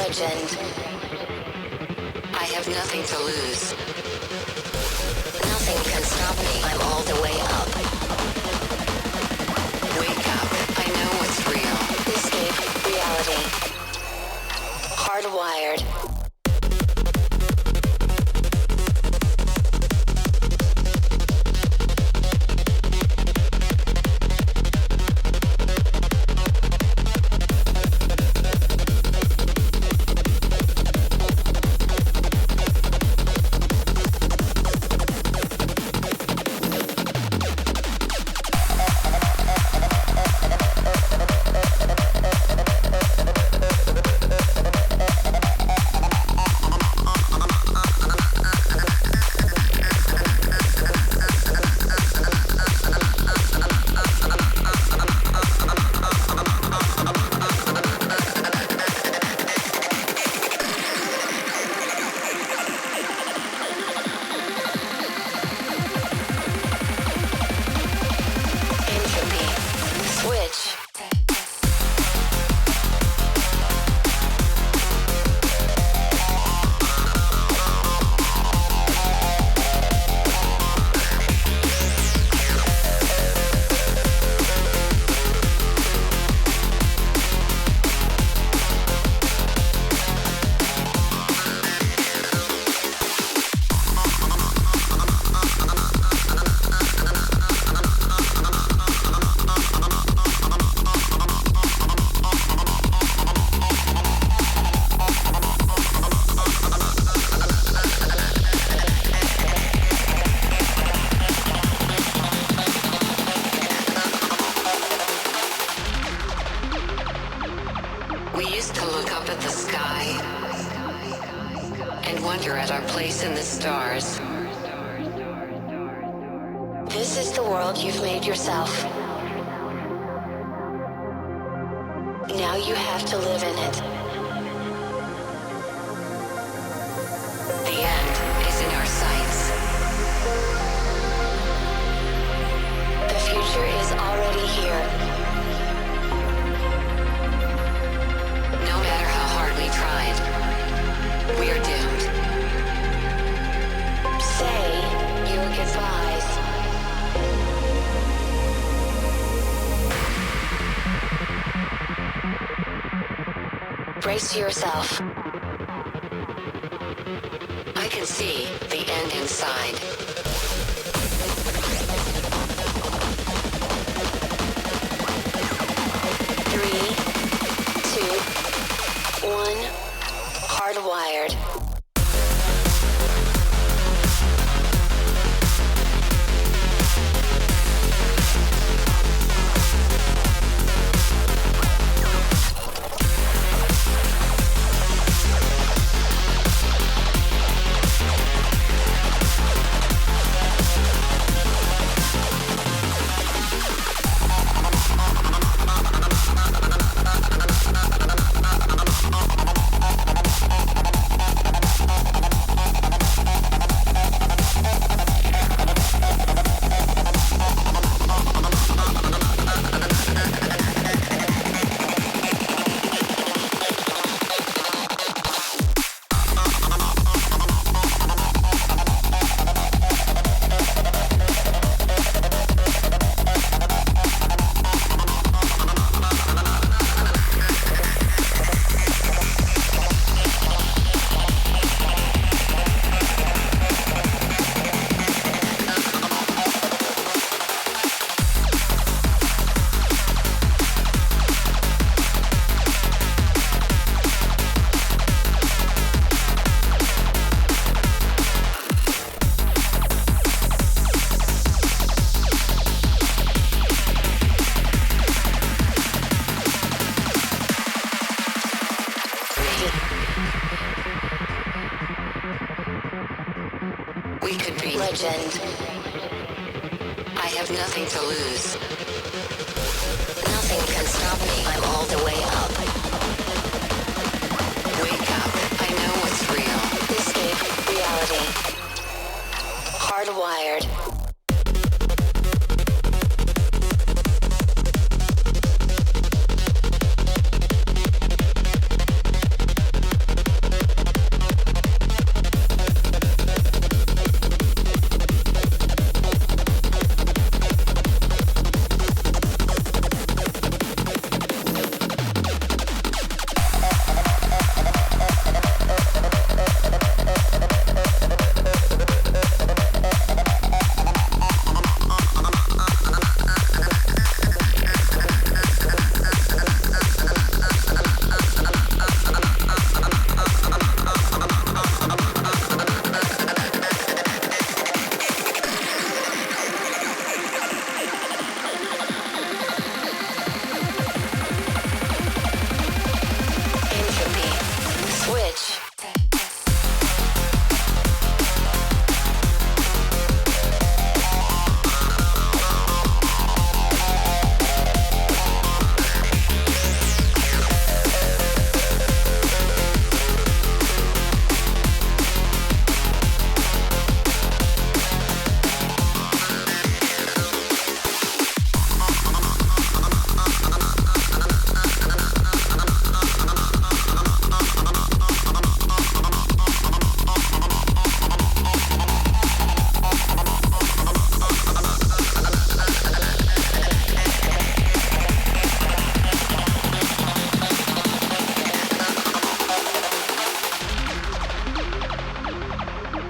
legend. I have nothing to lose. Nothing can stop me. I'm all the way up. Wake up. I know what's real. Escape reality. Hardwired. This is the world you've made yourself. Now you have to live in it. The end is in our sights. The future is already here. No matter how hard we tried, we are doomed. Say your goodbyes. Brace yourself. I can see the end inside. Three, two, one. Hardwired. We could be Legend. I have nothing to lose. Nothing can stop me. I'm all the way up. Wake up. I know what's real. Escape reality. Hardwired.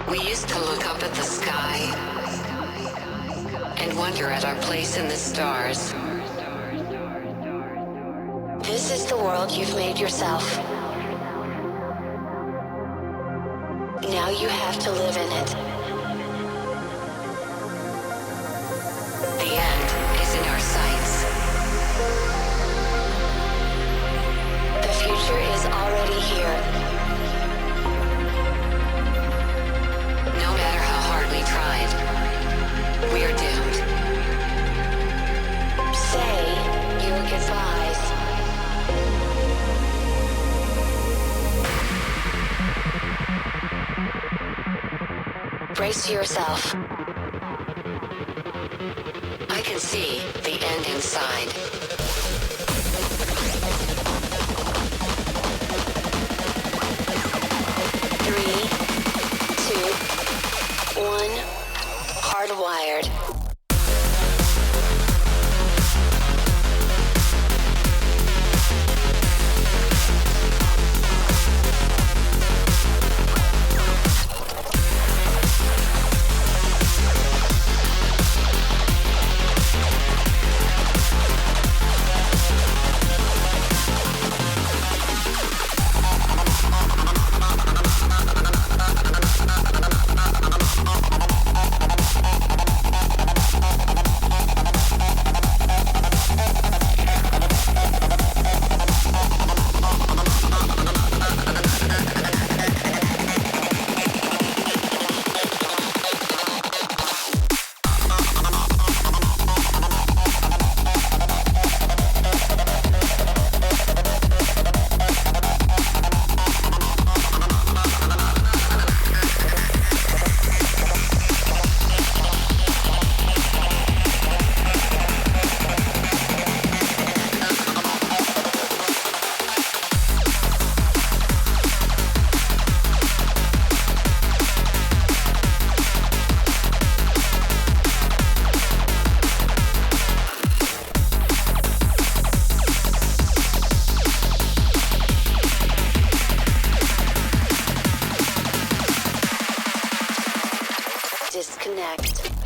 We used to look up at the sky and wonder at our place in the stars. This is the world you've made yourself. Now you have to live in it. The end is in our sights. The future is already here. No matter how hard we tried, we are doomed. Say your goodbyes. Brace yourself. I can see the end inside. Three, two, one. Hardwired. Disconnect.